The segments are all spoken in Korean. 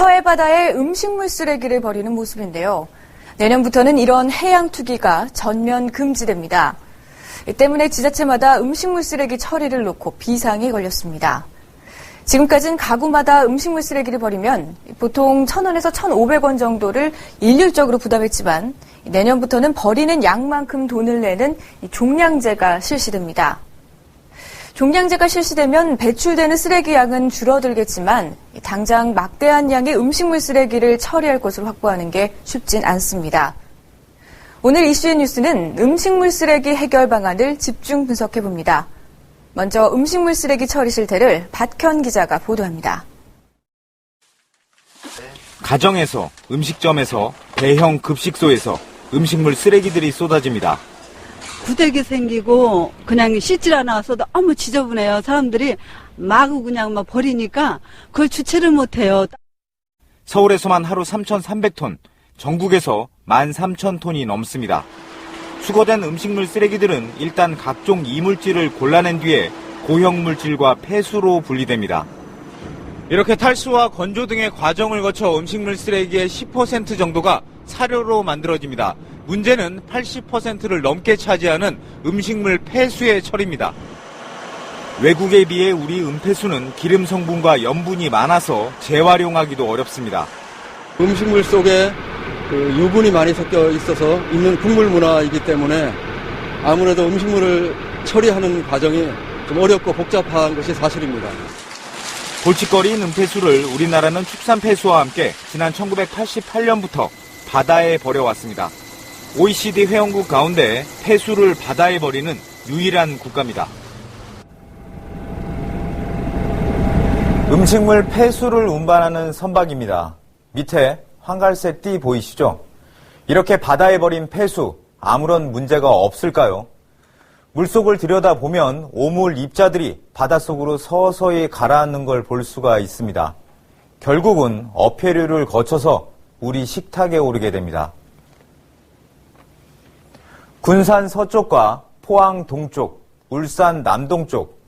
서해 바다에 음식물 쓰레기를 버리는 모습인데요. 내년부터는 이런 해양 투기가 전면 금지됩니다. 이 때문에 지자체마다 음식물 쓰레기 처리를 놓고 비상이 걸렸습니다. 지금까지는 가구마다 음식물 쓰레기를 버리면 보통 1,000원에서 1,500원 정도를 일률적으로 부담했지만 내년부터는 버리는 양만큼 돈을 내는 종량제가 실시됩니다. 종량제가 실시되면 배출되는 쓰레기 양은 줄어들겠지만 당장 막대한 양의 음식물 쓰레기를 처리할 곳을 확보하는 게 쉽진 않습니다. 오늘 이슈의 뉴스는 음식물 쓰레기 해결 방안을 집중 분석해봅니다. 먼저 음식물 쓰레기 처리 실태를 박현 기자가 보도합니다. 가정에서, 음식점에서, 대형 급식소에서 음식물 쓰레기들이 쏟아집니다. 구데기 생기고 그냥 씻질 않아서 너무 지저분해요. 사람들이 마구 그냥 막 버리니까 그걸 주체를 못해요. 서울에서만 하루 3,300톤, 전국에서 13,000톤이 넘습니다. 수거된 음식물 쓰레기들은 일단 각종 이물질을 골라낸 뒤에 고형물질과 폐수로 분리됩니다. 이렇게 탈수와 건조 등의 과정을 거쳐 음식물 쓰레기의 10% 정도가 사료로 만들어집니다. 문제는 80%를 넘게 차지하는 음식물 폐수의 처리입니다. 외국에 비해 우리 음폐수는 기름 성분과 염분이 많아서 재활용하기도 어렵습니다. 음식물 속에 유분이 많이 섞여 있어서 있는 국물 문화이기 때문에 아무래도 음식물을 처리하는 과정이 좀 어렵고 복잡한 것이 사실입니다. 골칫거리인 음폐수를 우리나라는 축산폐수와 함께 지난 1988년부터 바다에 버려왔습니다. OECD 회원국 가운데 폐수를 바다에 버리는 유일한 국가입니다. 음식물 폐수를 운반하는 선박입니다. 밑에 황갈색 띠 보이시죠? 이렇게 바다에 버린 폐수, 아무런 문제가 없을까요? 물속을 들여다보면 오물 입자들이 바닷속으로 서서히 가라앉는 걸 볼 수가 있습니다. 결국은 어패류를 거쳐서 우리 식탁에 오르게 됩니다. 군산 서쪽과 포항 동쪽, 울산 남동쪽,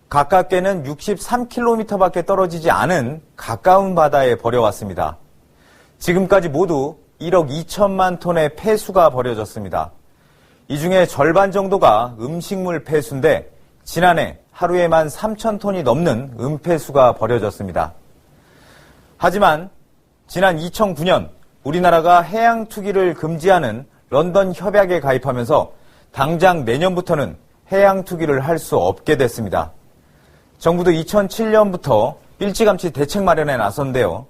가깝게는 63km밖에 떨어지지 않은 가까운 바다에 버려왔습니다. 지금까지 모두 1억 2천만 톤의 폐수가 버려졌습니다. 이 중에 절반 정도가 음식물 폐수인데 지난해 하루에 13,000톤이 넘는 음폐수가 버려졌습니다. 하지만 지난 2009년 우리나라가 해양 투기를 금지하는 런던 협약에 가입하면서 당장 내년부터는 해양 투기를 할 수 없게 됐습니다. 정부도 2007년부터 일찌감치 대책 마련에 나섰는데요.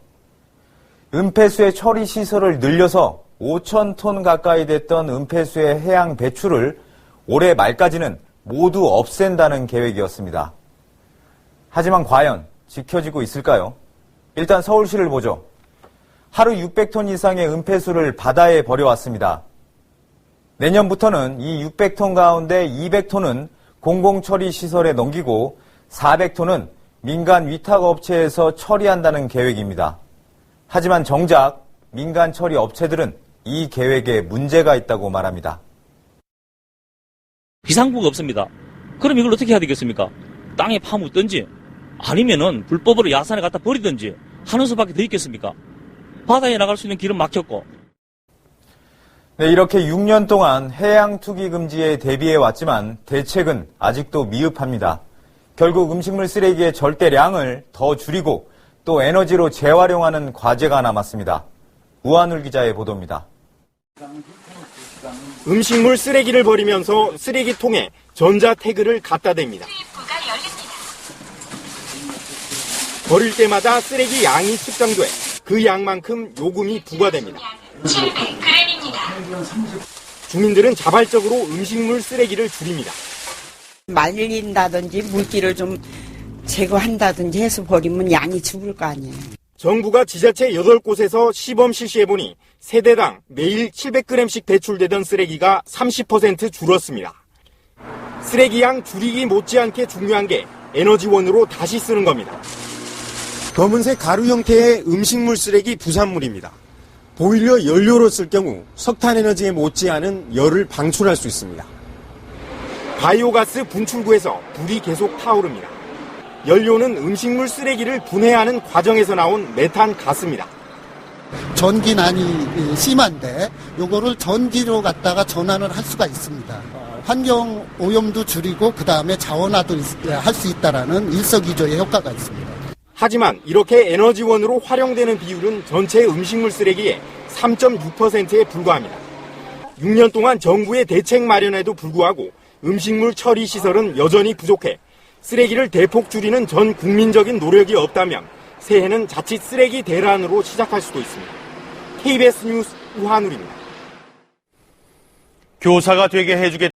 음폐수의 처리 시설을 늘려서 5,000톤 가까이 됐던 음폐수의 해양 배출을 올해 말까지는 모두 없앤다는 계획이었습니다. 하지만 과연 지켜지고 있을까요? 일단 서울시를 보죠. 하루 600톤 이상의 음폐수를 바다에 버려왔습니다. 내년부터는 이 600톤 가운데 200톤은 공공처리 시설에 넘기고 400톤은 민간 위탁업체에서 처리한다는 계획입니다. 하지만 정작 민간 처리 업체들은 이 계획에 문제가 있다고 말합니다. 비상구가 없습니다. 그럼 이걸 어떻게 해야 되겠습니까? 땅에 파묻든지 아니면은 불법으로 야산에 갖다 버리든지 하는 수밖에 더 있겠습니까? 바다에 나갈 수 있는 길은 막혔고. 네, 이렇게 6년 동안 해양 투기 금지에 대비해 왔지만 대책은 아직도 미흡합니다. 결국 음식물 쓰레기의 절대량을 더 줄이고 또 에너지로 재활용하는 과제가 남았습니다. 우한울 기자의 보도입니다. 음식물 쓰레기를 버리면서 쓰레기통에 전자 태그를 갖다 댑니다. 버릴 때마다 쓰레기 양이 측정돼 그 양만큼 요금이 부과됩니다. 700g입니다. 주민들은 자발적으로 음식물 쓰레기를 줄입니다. 말린다든지 물기를 좀 제거한다든지 해서 버리면 양이 줄을 거 아니에요. 정부가 지자체 8곳에서 시범 실시해보니 세대당 매일 700g씩 배출되던 쓰레기가 30% 줄었습니다. 쓰레기 양 줄이기 못지않게 중요한 게 에너지원으로 다시 쓰는 겁니다. 검은색 가루 형태의 음식물 쓰레기 부산물입니다. 보일러 연료로 쓸 경우 석탄 에너지에 못지않은 열을 방출할 수 있습니다. 바이오가스 분출구에서 불이 계속 타오릅니다. 연료는 음식물 쓰레기를 분해하는 과정에서 나온 메탄 가스입니다. 전기난이 심한데 요거를 전기로 갖다가 전환을 할 수가 있습니다. 환경 오염도 줄이고 그다음에 자원화도 할 수 있다라는 일석이조의 효과가 있습니다. 하지만 이렇게 에너지원으로 활용되는 비율은 전체 음식물 쓰레기의 3.6%에 불과합니다. 6년 동안 정부의 대책 마련에도 불구하고 음식물 처리 시설은 여전히 부족해 쓰레기를 대폭 줄이는 전 국민적인 노력이 없다면 새해는 자칫 쓰레기 대란으로 시작할 수도 있습니다. KBS 뉴스 우한울입니다. 교사가 되게 해주겠다.